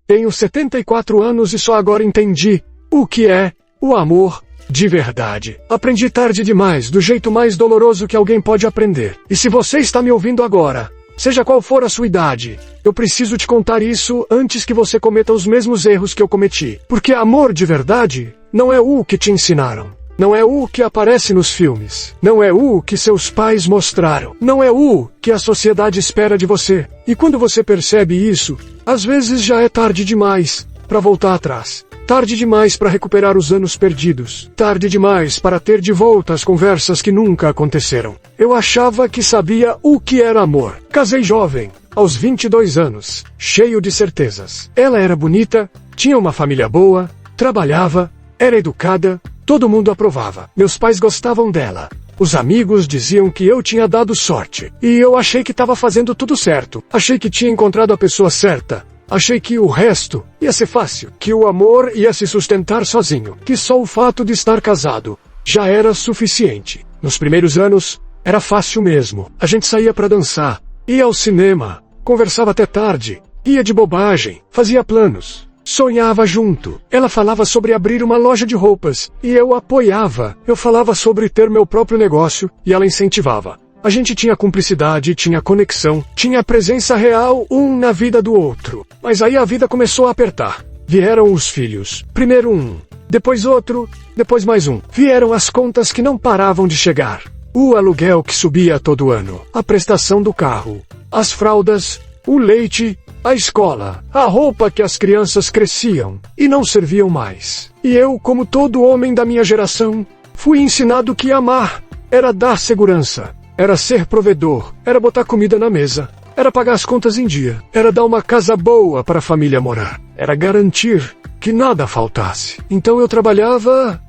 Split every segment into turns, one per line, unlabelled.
Tenho 74 anos e só agora entendi o que é o amor de verdade. Aprendi tarde demais, do jeito mais doloroso que alguém pode aprender. E se você está me ouvindo agora, seja qual for a sua idade, eu preciso te contar isso antes que você cometa os mesmos erros que eu cometi. Porque amor de verdade não é o que te ensinaram. Não é o que aparece nos filmes. Não é o que seus pais mostraram. Não é o que a sociedade espera de você. E quando você percebe isso, às vezes já é tarde demais para voltar atrás. Tarde demais para recuperar os anos perdidos. Tarde demais para ter de volta as conversas que nunca aconteceram. Eu achava que sabia o que era amor. Casei jovem, aos 22 anos, cheio de certezas. Ela era bonita, tinha uma família boa, trabalhava, era educada, todo mundo aprovava. Meus pais gostavam dela. Os amigos diziam que eu tinha dado sorte. E eu achei que estava fazendo tudo certo. Achei que tinha encontrado a pessoa certa. Achei que o resto ia ser fácil. Que o amor ia se sustentar sozinho. Que só o fato de estar casado já era suficiente. Nos primeiros anos, era fácil mesmo. A gente saía para dançar, ia ao cinema, conversava até tarde, ia de bobagem, fazia planos. Sonhava junto. Ela falava sobre abrir uma loja de roupas, e eu apoiava. Eu falava sobre ter meu próprio negócio, e ela incentivava. A gente tinha cumplicidade, tinha conexão, tinha presença real um na vida do outro. Mas aí a vida começou a apertar. Vieram os filhos. Primeiro um, depois outro, depois mais um. Vieram as contas que não paravam de chegar. O aluguel que subia todo ano, a prestação do carro, as fraldas, o leite, a escola, a roupa que as crianças cresciam e não serviam mais. E eu, como todo homem da minha geração, fui ensinado que amar era dar segurança, era ser provedor, era botar comida na mesa, era pagar as contas em dia, era dar uma casa boa para a família morar, era garantir que nada faltasse. Então eu trabalhava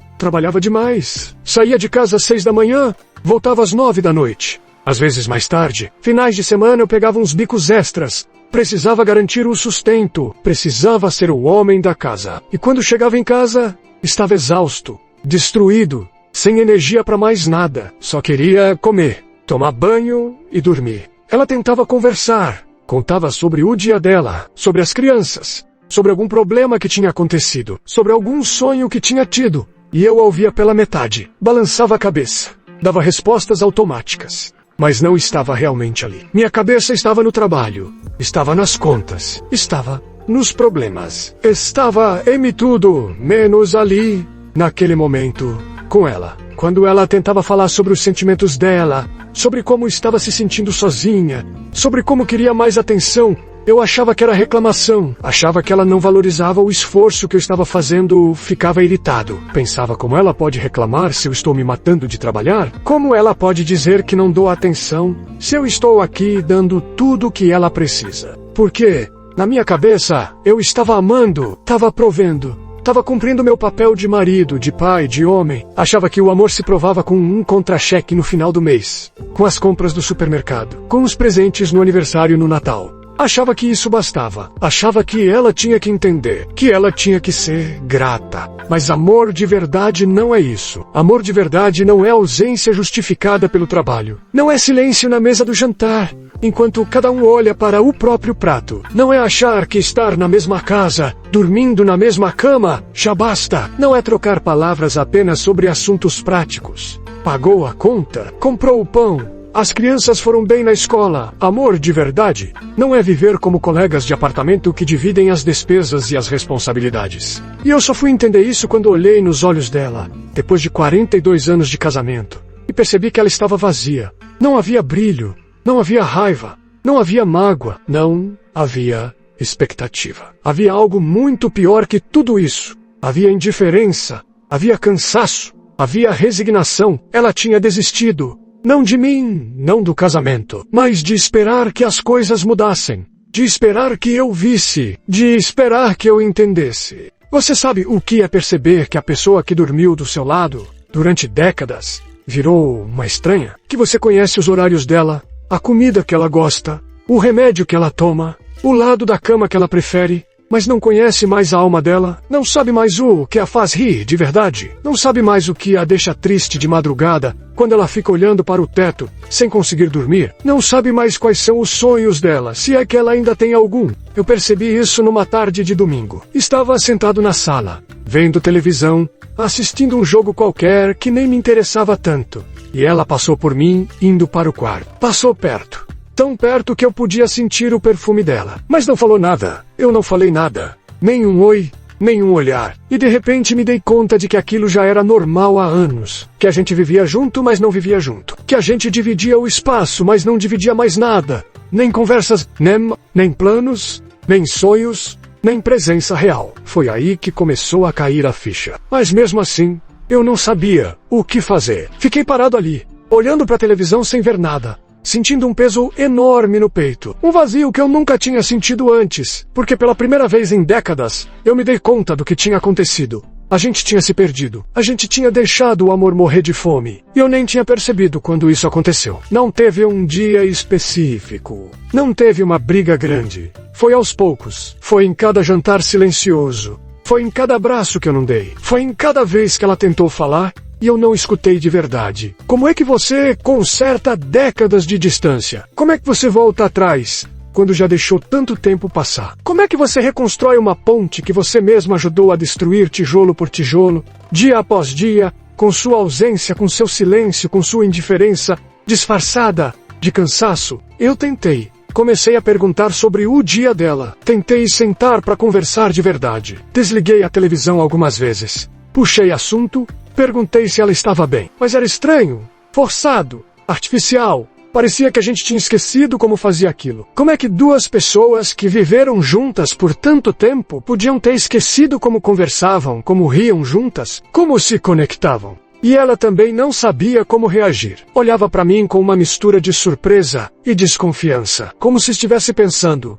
demais. Saía de casa às 6 da manhã, voltava às 9 da noite. Às vezes mais tarde, finais de semana eu pegava uns bicos extras. Precisava garantir o sustento, precisava ser o homem da casa. E quando chegava em casa, estava exausto, destruído, sem energia para mais nada. Só queria comer, tomar banho e dormir. Ela tentava conversar, contava sobre o dia dela, sobre as crianças, sobre algum problema que tinha acontecido, sobre algum sonho que tinha tido. E eu a ouvia pela metade, balançava a cabeça, dava respostas automáticas. Mas não estava realmente ali. Minha cabeça estava no trabalho, estava nas contas, estava nos problemas. Estava em tudo, menos ali, naquele momento, com ela. Quando ela tentava falar sobre os sentimentos dela, sobre como estava se sentindo sozinha, sobre como queria mais atenção, eu achava que era reclamação, achava que ela não valorizava o esforço que eu estava fazendo, ficava irritado. Pensava como ela pode reclamar se eu estou me matando de trabalhar? Como ela pode dizer que não dou atenção se eu estou aqui dando tudo o que ela precisa? Porque, na minha cabeça, eu estava amando, estava provendo, estava cumprindo meu papel de marido, de pai, de homem. Achava que o amor se provava com um contra-cheque no final do mês, com as compras do supermercado, com os presentes no aniversário e no Natal. Achava que isso bastava. Achava que ela tinha que entender, que ela tinha que ser grata. Mas amor de verdade não é isso. Amor de verdade não é ausência justificada pelo trabalho. Não é silêncio na mesa do jantar, enquanto cada um olha para o próprio prato. Não é achar que estar na mesma casa, dormindo na mesma cama, já basta. Não é trocar palavras apenas sobre assuntos práticos. Pagou a conta? Comprou o pão? As crianças foram bem na escola. Amor de verdade não é viver como colegas de apartamento que dividem as despesas e as responsabilidades. E eu só fui entender isso quando olhei nos olhos dela, depois de 42 anos de casamento, e percebi que ela estava vazia. Não havia brilho, não havia raiva, não havia mágoa, não havia expectativa. Havia algo muito pior que tudo isso. Havia indiferença, havia cansaço, havia resignação. Ela tinha desistido. Não de mim, não do casamento, mas de esperar que as coisas mudassem, de esperar que eu visse, de esperar que eu entendesse. Você sabe o que é perceber que a pessoa que dormiu do seu lado durante décadas virou uma estranha? Que você conhece os horários dela, a comida que ela gosta, o remédio que ela toma, o lado da cama que ela prefere, mas não conhece mais a alma dela, não sabe mais o que a faz rir de verdade, não sabe mais o que a deixa triste de madrugada, quando ela fica olhando para o teto, sem conseguir dormir, não sabe mais quais são os sonhos dela, se é que ela ainda tem algum. Eu percebi isso numa tarde de domingo. Estava sentado na sala, vendo televisão, assistindo um jogo qualquer que nem me interessava tanto. E ela passou por mim, indo para o quarto. Passou perto. Tão perto que eu podia sentir o perfume dela. Mas não falou nada. Eu não falei nada. Nem um oi, nem um olhar. E de repente me dei conta de que aquilo já era normal há anos. Que a gente vivia junto, mas não vivia junto. Que a gente dividia o espaço, mas não dividia mais nada. Nem conversas, nem planos, nem sonhos, nem presença real. Foi aí que começou a cair a ficha. Mas mesmo assim, eu não sabia o que fazer. Fiquei parado ali, olhando para a televisão sem ver nada. Sentindo um peso enorme no peito. Um vazio que eu nunca tinha sentido antes, porque pela primeira vez em décadas, eu me dei conta do que tinha acontecido. A gente tinha se perdido. A gente tinha deixado o amor morrer de fome. E eu nem tinha percebido quando isso aconteceu. Não teve um dia específico. Não teve uma briga grande. Foi aos poucos. Foi em cada jantar silencioso. Foi em cada abraço que eu não dei. Foi em cada vez que ela tentou falar e eu não escutei de verdade. Como é que você conserta décadas de distância? Como é que você volta atrás quando já deixou tanto tempo passar? Como é que você reconstrói uma ponte que você mesmo ajudou a destruir tijolo por tijolo, dia após dia, com sua ausência, com seu silêncio, com sua indiferença, disfarçada de cansaço? Eu tentei. Comecei a perguntar sobre o dia dela. Tentei sentar para conversar de verdade. Desliguei a televisão algumas vezes. Puxei assunto, perguntei se ela estava bem. Mas era estranho, forçado, artificial. Parecia que a gente tinha esquecido como fazia aquilo. Como é que duas pessoas que viveram juntas por tanto tempo podiam ter esquecido como conversavam, como riam juntas, como se conectavam? E ela também não sabia como reagir. Olhava para mim com uma mistura de surpresa e desconfiança, como se estivesse pensando: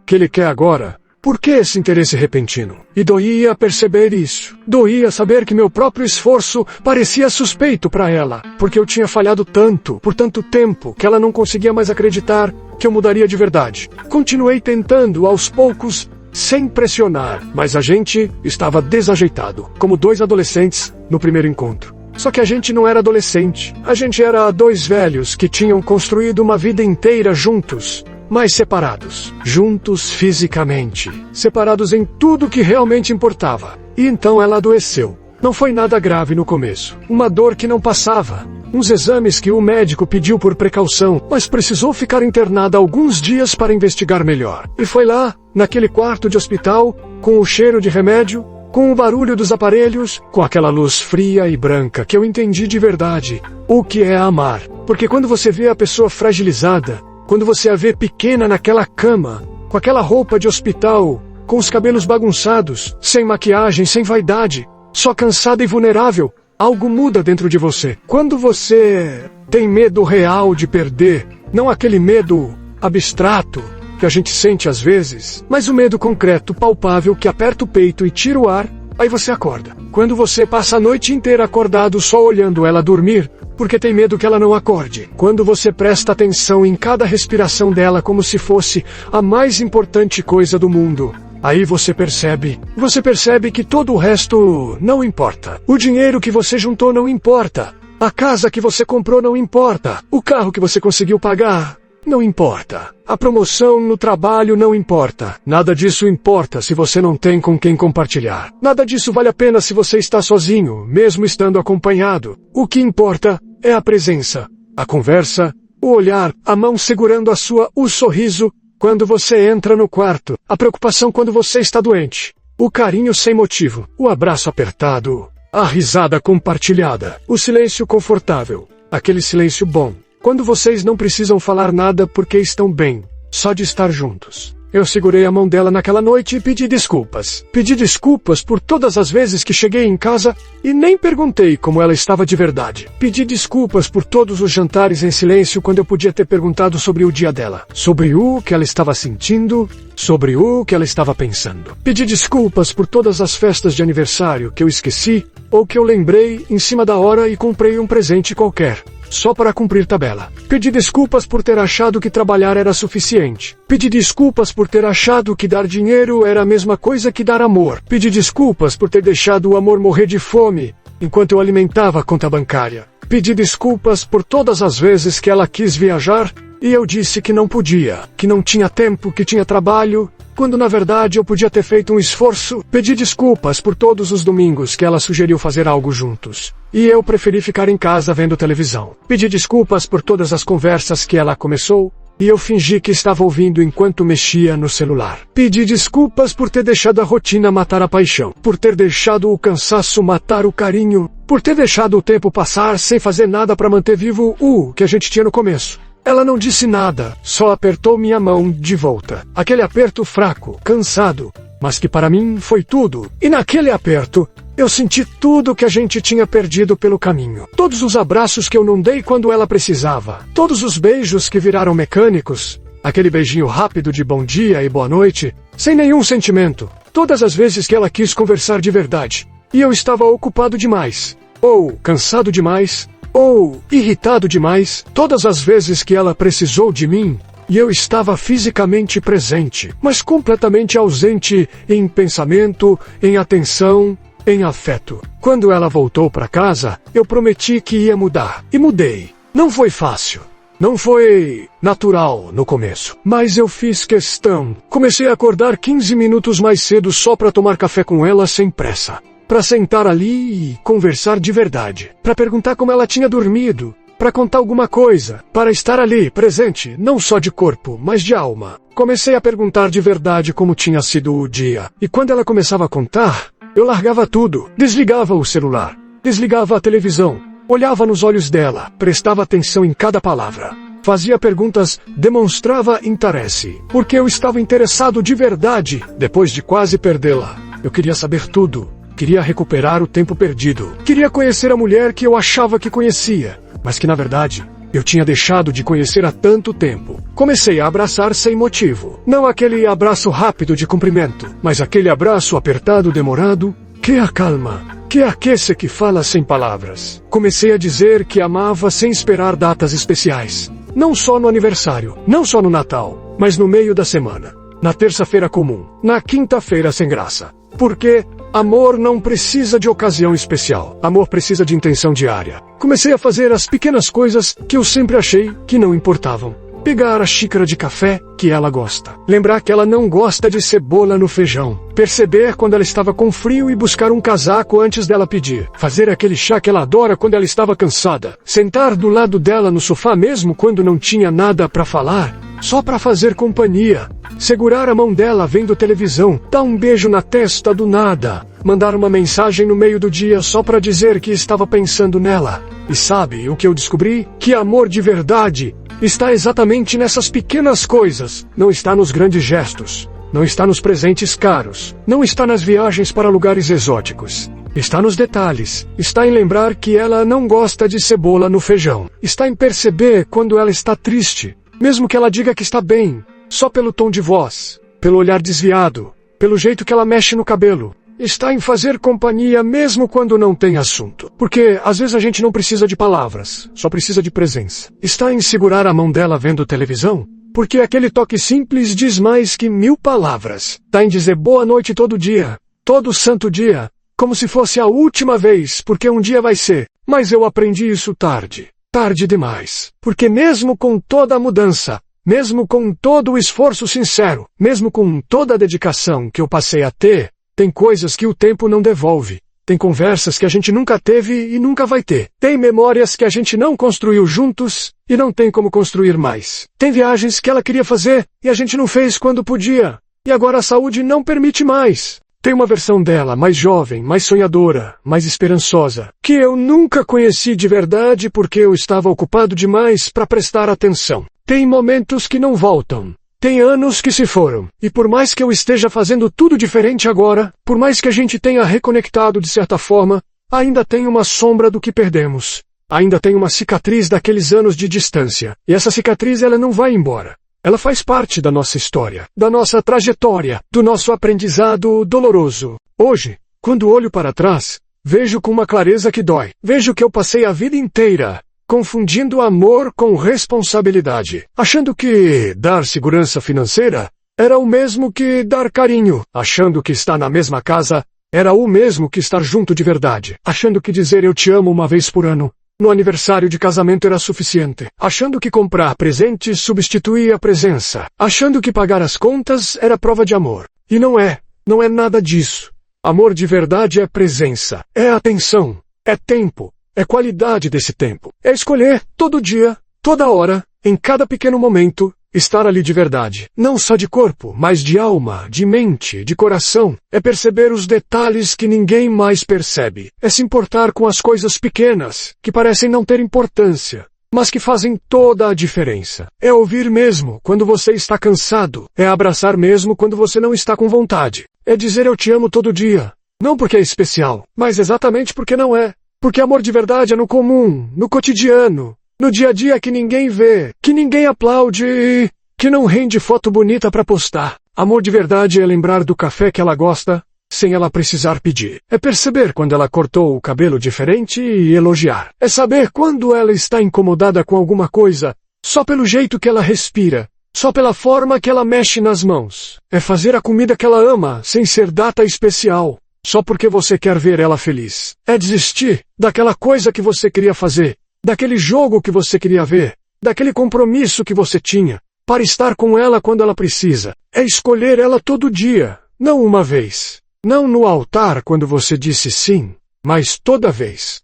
que ele quer agora? Por que esse interesse repentino? E doía perceber isso. Doía saber que meu próprio esforço parecia suspeito para ela, porque eu tinha falhado tanto, por tanto tempo, que ela não conseguia mais acreditar que eu mudaria de verdade. Continuei tentando, aos poucos, sem pressionar, mas a gente estava desajeitado, como dois adolescentes no primeiro encontro. Só que a gente não era adolescente. A gente era dois velhos que tinham construído uma vida inteira juntos, mas separados. Juntos fisicamente. Separados em tudo que realmente importava. E então ela adoeceu. Não foi nada grave no começo. Uma dor que não passava. Uns exames que o médico pediu por precaução, mas precisou ficar internada alguns dias para investigar melhor. E foi lá, naquele quarto de hospital, com o cheiro de remédio, com o barulho dos aparelhos, com aquela luz fria e branca, que eu entendi de verdade o que é amar. Porque quando você vê a pessoa fragilizada, quando você a vê pequena naquela cama, com aquela roupa de hospital, com os cabelos bagunçados, sem maquiagem, sem vaidade, só cansada e vulnerável, algo muda dentro de você. Quando você tem medo real de perder, não aquele medo abstrato que a gente sente às vezes, mas o medo concreto, palpável, que aperta o peito e tira o ar, aí você acorda. Quando você passa a noite inteira acordado só olhando ela dormir, porque tem medo que ela não acorde. Quando você presta atenção em cada respiração dela como se fosse a mais importante coisa do mundo, aí você percebe que todo o resto não importa. O dinheiro que você juntou não importa. A casa que você comprou não importa. O carro que você conseguiu pagar não importa. A promoção no trabalho não importa. Nada disso importa se você não tem com quem compartilhar. Nada disso vale a pena se você está sozinho, mesmo estando acompanhado. O que importa é a presença, a conversa, o olhar, a mão segurando a sua, o sorriso quando você entra no quarto, a preocupação quando você está doente, o carinho sem motivo, o abraço apertado, a risada compartilhada, o silêncio confortável, aquele silêncio bom. Quando vocês não precisam falar nada porque estão bem, só de estar juntos. Eu segurei a mão dela naquela noite e pedi desculpas. Pedi desculpas por todas as vezes que cheguei em casa e nem perguntei como ela estava de verdade. Pedi desculpas por todos os jantares em silêncio quando eu podia ter perguntado sobre o dia dela. Sobre o que ela estava sentindo, sobre o que ela estava pensando. Pedi desculpas por todas as festas de aniversário que eu esqueci ou que eu lembrei em cima da hora e comprei um presente qualquer. só para cumprir tabela. Pedi desculpas por ter achado que trabalhar era suficiente. Pedi desculpas por ter achado que dar dinheiro era a mesma coisa que dar amor. Pedi desculpas por ter deixado o amor morrer de fome, enquanto eu alimentava a conta bancária. Pedi desculpas por todas as vezes que ela quis viajar, e eu disse que não podia, que não tinha tempo, que tinha trabalho, quando na verdade eu podia ter feito um esforço. Pedi desculpas por todos os domingos que ela sugeriu fazer algo juntos, e eu preferi ficar em casa vendo televisão. Pedi desculpas por todas as conversas que ela começou, e eu fingi que estava ouvindo enquanto mexia no celular. Pedi desculpas por ter deixado a rotina matar a paixão, por ter deixado o cansaço matar o carinho, por ter deixado o tempo passar sem fazer nada para manter vivo o que a gente tinha no começo. Ela não disse nada, só apertou minha mão de volta. Aquele aperto fraco, cansado, mas que para mim foi tudo. E naquele aperto, eu senti tudo que a gente tinha perdido pelo caminho. Todos os abraços que eu não dei quando ela precisava. Todos os beijos que viraram mecânicos. Aquele beijinho rápido de bom dia e boa noite, sem nenhum sentimento. Todas as vezes que ela quis conversar de verdade. E eu estava ocupado demais. Ou cansado demais. Ou irritado demais. Todas as vezes que ela precisou de mim, e eu estava fisicamente presente, mas completamente ausente em pensamento, em atenção, em afeto. Quando ela voltou para casa, eu prometi que ia mudar. E mudei. Não foi fácil. Não foi natural no começo, mas eu fiz questão. Comecei a acordar 15 minutos mais cedo só para tomar café com ela sem pressa. Para sentar ali e conversar de verdade. Para perguntar como ela tinha dormido. Para contar alguma coisa. Para estar ali, presente, não só de corpo, mas de alma. Comecei a perguntar de verdade como tinha sido o dia. E quando ela começava a contar, eu largava tudo. Desligava o celular. Desligava a televisão. Olhava nos olhos dela. Prestava atenção em cada palavra. Fazia perguntas, demonstrava interesse. Porque eu estava interessado de verdade, depois de quase perdê-la. Eu queria saber tudo. Queria recuperar o tempo perdido. Queria conhecer a mulher que eu achava que conhecia, mas que na verdade eu tinha deixado de conhecer há tanto tempo. Comecei a abraçar sem motivo. Não aquele abraço rápido de cumprimento, mas aquele abraço apertado, demorado, que acalma, que aquece, que fala sem palavras. Comecei a dizer que amava sem esperar datas especiais. Não só no aniversário, não só no Natal, mas no meio da semana. Na terça-feira comum, na quinta-feira sem graça. Porque amor não precisa de ocasião especial. Amor precisa de intenção diária. Comecei a fazer as pequenas coisas que eu sempre achei que não importavam. Pegar a xícara de café que ela gosta. Lembrar que ela não gosta de cebola no feijão. Perceber quando ela estava com frio e buscar um casaco antes dela pedir. Fazer aquele chá que ela adora quando ela estava cansada. Sentar do lado dela no sofá mesmo quando não tinha nada para falar. Só para fazer companhia. Segurar a mão dela vendo televisão, dar um beijo na testa do nada, mandar uma mensagem no meio do dia só para dizer que estava pensando nela. E sabe o que eu descobri? Que amor de verdade está exatamente nessas pequenas coisas. Não está nos grandes gestos. Não está nos presentes caros. Não está nas viagens para lugares exóticos. Está nos detalhes. Está em lembrar que ela não gosta de cebola no feijão. Está em perceber quando ela está triste. Mesmo que ela diga que está bem, só pelo tom de voz, pelo olhar desviado, pelo jeito que ela mexe no cabelo. Está em fazer companhia mesmo quando não tem assunto. Porque às vezes a gente não precisa de palavras, só precisa de presença. Está em segurar a mão dela vendo televisão, porque aquele toque simples diz mais que 1000 palavras. Está em dizer boa noite todo dia, todo santo dia, como se fosse a última vez, porque um dia vai ser. Mas eu aprendi isso tarde. Tarde demais. Porque mesmo com toda a mudança, mesmo com todo o esforço sincero, mesmo com toda a dedicação que eu passei a ter, tem coisas que o tempo não devolve. Tem conversas que a gente nunca teve e nunca vai ter. Tem memórias que a gente não construiu juntos e não tem como construir mais. Tem viagens que ela queria fazer e a gente não fez quando podia. E agora a saúde não permite mais. Tem uma versão dela mais jovem, mais sonhadora, mais esperançosa, que eu nunca conheci de verdade porque eu estava ocupado demais para prestar atenção. Tem momentos que não voltam. Tem anos que se foram. E por mais que eu esteja fazendo tudo diferente agora, por mais que a gente tenha reconectado de certa forma, ainda tem uma sombra do que perdemos. Ainda tem uma cicatriz daqueles anos de distância. E essa cicatriz ela não vai embora. Ela faz parte da nossa história, da nossa trajetória, do nosso aprendizado doloroso. Hoje, quando olho para trás, vejo com uma clareza que dói. Vejo que eu passei a vida inteira confundindo amor com responsabilidade, achando que dar segurança financeira era o mesmo que dar carinho, achando que estar na mesma casa era o mesmo que estar junto de verdade, achando que dizer eu te amo uma vez por ano, no aniversário de casamento era suficiente, achando que comprar presentes substituía a presença, achando que pagar as contas era prova de amor. E não é nada disso. Amor de verdade é presença, é atenção, é tempo, é qualidade desse tempo. É escolher todo dia, toda hora, em cada pequeno momento, estar ali de verdade. Não só de corpo, mas de alma, de mente, de coração. É perceber os detalhes que ninguém mais percebe. É se importar com as coisas pequenas, que parecem não ter importância, mas que fazem toda a diferença. É ouvir mesmo quando você está cansado. É abraçar mesmo quando você não está com vontade. É dizer eu te amo todo dia. Não porque é especial, mas exatamente porque não é. Porque amor de verdade é no comum, no cotidiano, no dia a dia que ninguém vê, que ninguém aplaude e que não rende foto bonita pra postar. Amor de verdade é lembrar do café que ela gosta, sem ela precisar pedir. É perceber quando ela cortou o cabelo diferente e elogiar. É saber quando ela está incomodada com alguma coisa, só pelo jeito que ela respira, só pela forma que ela mexe nas mãos. É fazer a comida que ela ama, sem ser data especial, só porque você quer ver ela feliz. É desistir daquela coisa que você queria fazer, daquele jogo que você queria ver, daquele compromisso que você tinha, para estar com ela quando ela precisa. É escolher ela todo dia, não uma vez. Não no altar quando você disse sim, mas toda vez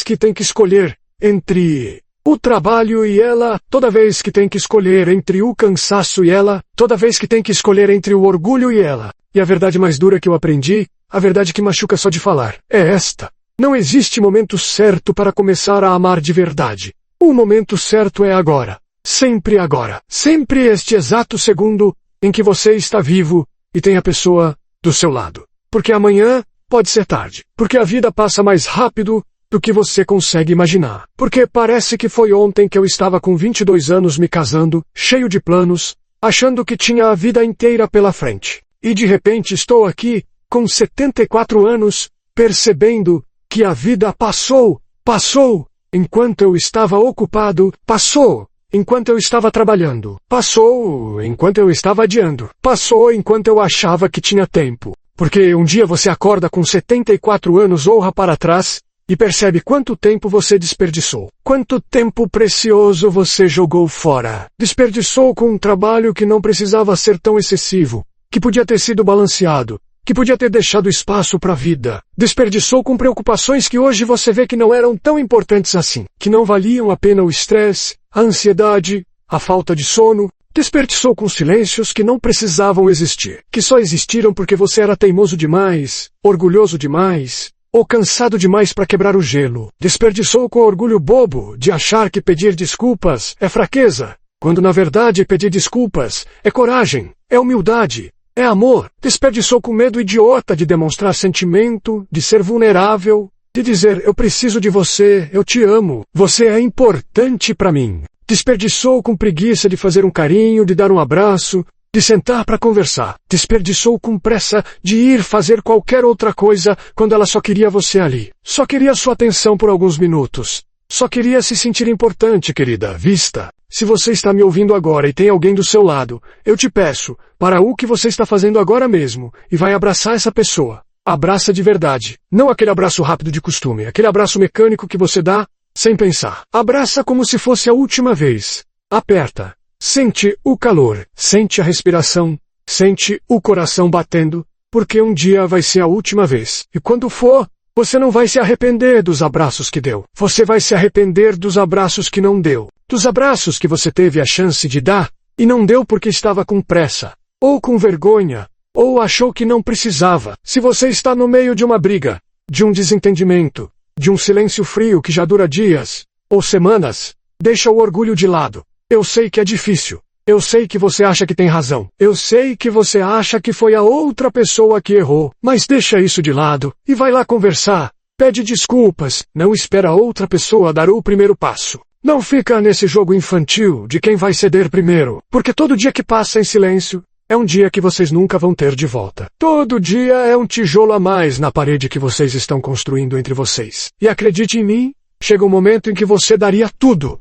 que tem que escolher entre o trabalho e ela, toda vez que tem que escolher entre o cansaço e ela, toda vez que tem que escolher entre o orgulho e ela. E a verdade mais dura que eu aprendi, a verdade que machuca só de falar, é esta. Não existe momento certo para começar a amar de verdade. O momento certo é agora. Sempre agora. Sempre este exato segundo em que você está vivo e tem a pessoa do seu lado. Porque amanhã pode ser tarde. Porque a vida passa mais rápido do que você consegue imaginar. Porque parece que foi ontem que eu estava com 22 anos me casando, cheio de planos, achando que tinha a vida inteira pela frente. E de repente estou aqui, com 74 anos, percebendo que a vida passou, enquanto eu estava ocupado, passou, enquanto eu estava trabalhando, passou, enquanto eu estava adiando, passou enquanto eu achava que tinha tempo. Porque um dia você acorda com 74 anos olha para trás e percebe quanto tempo você desperdiçou. Quanto tempo precioso você jogou fora. Desperdiçou com um trabalho que não precisava ser tão excessivo, que podia ter sido balanceado, que podia ter deixado espaço para a vida. Desperdiçou com preocupações que hoje você vê que não eram tão importantes assim, que não valiam a pena o estresse, a ansiedade, a falta de sono. Desperdiçou com silêncios que não precisavam existir, que só existiram porque você era teimoso demais, orgulhoso demais, ou cansado demais para quebrar o gelo. Desperdiçou com orgulho bobo de achar que pedir desculpas é fraqueza, quando na verdade pedir desculpas é coragem, é humildade, é amor. Desperdiçou com medo idiota de demonstrar sentimento, de ser vulnerável, de dizer eu preciso de você, eu te amo, você é importante para mim. Desperdiçou com preguiça de fazer um carinho, de dar um abraço, de sentar para conversar. Desperdiçou com pressa de ir fazer qualquer outra coisa quando ela só queria você ali. Só queria sua atenção por alguns minutos. Só queria se sentir importante, querida, vista. Se você está me ouvindo agora e tem alguém do seu lado, eu te peço, para o que você está fazendo agora mesmo, e vai abraçar essa pessoa. Abraça de verdade. Não aquele abraço rápido de costume, aquele abraço mecânico que você dá sem pensar. Abraça como se fosse a última vez. Aperta. Sente o calor. Sente a respiração. Sente o coração batendo. Porque um dia vai ser a última vez. E quando for, você não vai se arrepender dos abraços que deu. Você vai se arrepender dos abraços que não deu. Dos abraços que você teve a chance de dar e não deu porque estava com pressa. Ou com vergonha. Ou achou que não precisava. Se você está no meio de uma briga, de um desentendimento, de um silêncio frio que já dura dias ou semanas, deixa o orgulho de lado. Eu sei que é difícil. Eu sei que você acha que tem razão. Eu sei que você acha que foi a outra pessoa que errou. Mas deixa isso de lado e vai lá conversar. Pede desculpas. Não espera a outra pessoa dar o primeiro passo. Não fica nesse jogo infantil de quem vai ceder primeiro. Porque todo dia que passa em silêncio é um dia que vocês nunca vão ter de volta. Todo dia é um tijolo a mais na parede que vocês estão construindo entre vocês. E acredite em mim, Chega um momento em que você daria tudo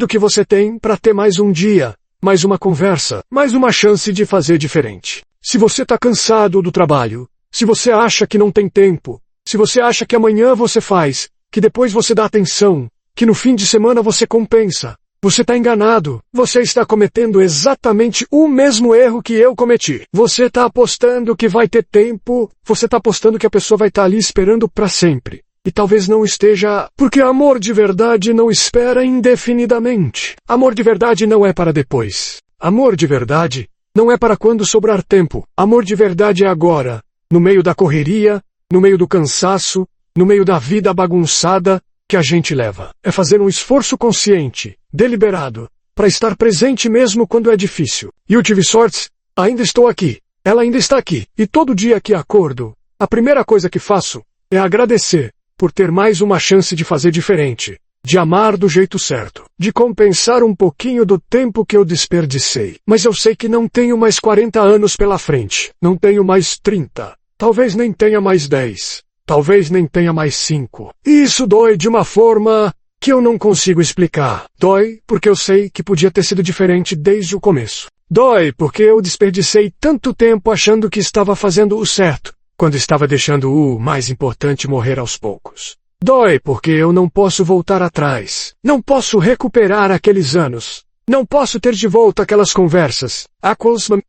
que você tem para ter mais um dia, mais uma conversa, mais uma chance de fazer diferente. Se você está cansado do trabalho, se você acha que não tem tempo, se você acha que amanhã você faz, que depois você dá atenção, que no fim de semana você compensa, você está enganado. Você está cometendo exatamente o mesmo erro que eu cometi. Você está apostando que vai ter tempo, você está apostando que a pessoa vai estar ali esperando para sempre. E talvez não esteja, porque amor de verdade não espera indefinidamente. Amor de verdade não é para depois. Amor de verdade não é para quando sobrar tempo. Amor de verdade é agora, no meio da correria, no meio do cansaço, no meio da vida bagunçada que a gente leva. É fazer um esforço consciente, deliberado, para estar presente mesmo quando é difícil. E eu tive sorte, ainda estou aqui. Ela ainda está aqui. E todo dia que acordo, a primeira coisa que faço é agradecer por ter mais uma chance de fazer diferente, de amar do jeito certo, de compensar um pouquinho do tempo que eu desperdicei. Mas eu sei que não tenho mais 40 anos pela frente, não tenho mais 30, talvez nem tenha mais 10, talvez nem tenha mais 5. E isso dói de uma forma que eu não consigo explicar. Dói porque eu sei que podia ter sido diferente desde o começo. Dói porque eu desperdicei tanto tempo achando que estava fazendo o certo, quando estava deixando o mais importante morrer aos poucos. Dói porque eu não posso voltar atrás. Não posso recuperar aqueles anos. Não posso ter de volta aquelas conversas,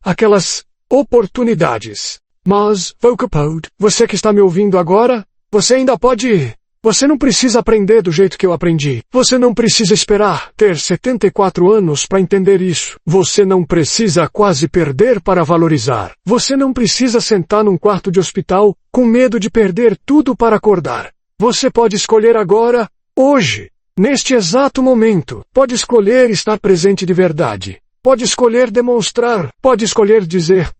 aquelas oportunidades. Mas, Vocapode, você que está me ouvindo agora, você ainda pode... Você não precisa aprender do jeito que eu aprendi. Você não precisa esperar ter 74 anos para entender isso. Você não precisa quase perder para valorizar. Você não precisa sentar num quarto de hospital com medo de perder tudo para acordar. Você pode escolher agora, hoje, neste exato momento. Pode escolher estar presente de verdade. Pode escolher demonstrar. Pode escolher dizer,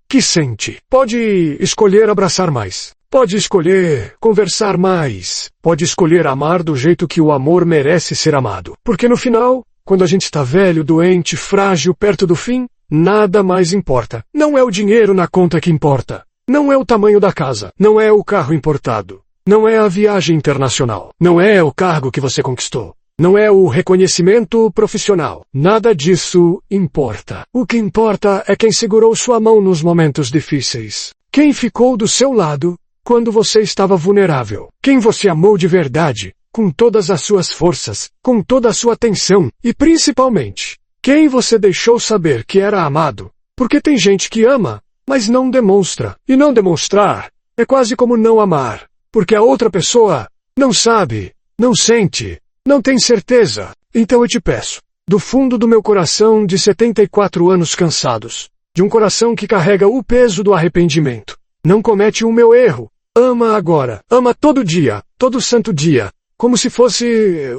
que sente. Pode escolher abraçar mais. Pode escolher conversar mais. Pode escolher amar do jeito que o amor merece ser amado. Porque no final, quando a gente está velho, doente, frágil, perto do fim, nada mais importa. Não é o dinheiro na conta que importa. Não é o tamanho da casa. Não é o carro importado. Não é a viagem internacional. Não é o cargo que você conquistou. Não é o reconhecimento profissional. Nada disso importa. O que importa é quem segurou sua mão nos momentos difíceis. Quem ficou do seu lado quando você estava vulnerável. Quem você amou de verdade, com todas as suas forças, com toda a sua atenção, e principalmente, quem você deixou saber que era amado. Porque tem gente que ama, mas não demonstra. E não demonstrar é quase como não amar. Porque a outra pessoa não sabe, não sente, não tem certeza. Então eu te peço, do fundo do meu coração de 74 anos cansados, de um coração que carrega o peso do arrependimento, não comete o meu erro. Ama agora. Ama todo dia, todo santo dia, como se fosse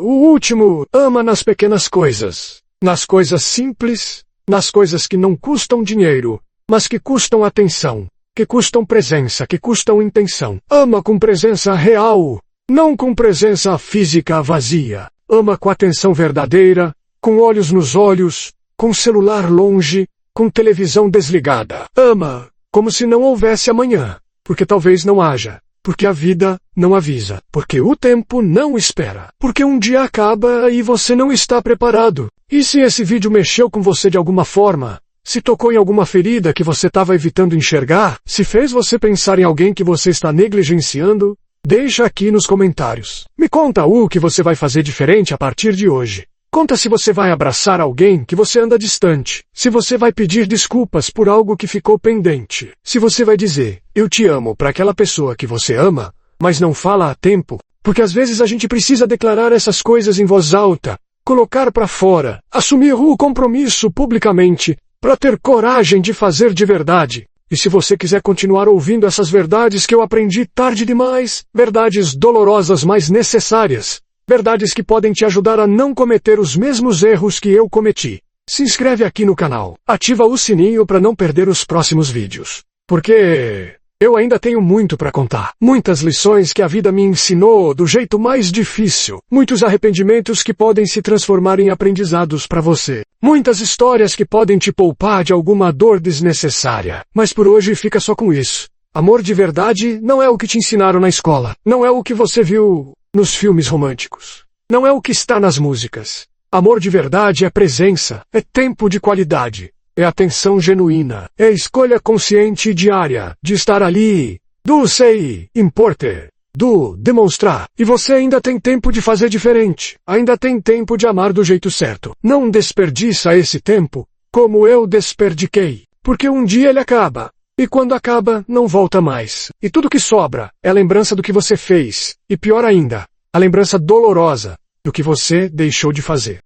o último. Ama nas pequenas coisas, nas coisas simples, nas coisas que não custam dinheiro, mas que custam atenção, que custam presença, que custam intenção. Ama com presença real, não com presença física vazia. Ama com atenção verdadeira, com olhos nos olhos, com celular longe, com televisão desligada. Ama como se não houvesse amanhã, porque talvez não haja, porque a vida não avisa, porque o tempo não espera, porque um dia acaba e você não está preparado. E se esse vídeo mexeu com você de alguma forma, se tocou em alguma ferida que você estava evitando enxergar, se fez você pensar em alguém que você está negligenciando, deixa aqui nos comentários. Me conta o que você vai fazer diferente a partir de hoje. Conta se você vai abraçar alguém que você anda distante, se você vai pedir desculpas por algo que ficou pendente, se você vai dizer, eu te amo para aquela pessoa que você ama, mas não fala a tempo, porque às vezes a gente precisa declarar essas coisas em voz alta, colocar para fora, assumir o compromisso publicamente, para ter coragem de fazer de verdade. E se você quiser continuar ouvindo essas verdades que eu aprendi tarde demais, verdades dolorosas mas necessárias, verdades que podem te ajudar a não cometer os mesmos erros que eu cometi, se inscreve aqui no canal, ativa o sininho para não perder os próximos vídeos. Porque eu ainda tenho muito para contar. Muitas lições que a vida me ensinou do jeito mais difícil. Muitos arrependimentos que podem se transformar em aprendizados para você. Muitas histórias que podem te poupar de alguma dor desnecessária. Mas por hoje fica só com isso. Amor de verdade não é o que te ensinaram na escola. Não é o que você viu nos filmes românticos. Não é o que está nas músicas. Amor de verdade é presença, é tempo de qualidade, é atenção genuína, é escolha consciente e diária de estar ali, do sei importer, do demonstrar. E você ainda tem tempo de fazer diferente, ainda tem tempo de amar do jeito certo. Não desperdiça esse tempo, como eu desperdiquei, porque um dia ele acaba. E quando acaba, não volta mais. E tudo que sobra é a lembrança do que você fez, e pior ainda, a lembrança dolorosa do que você deixou de fazer.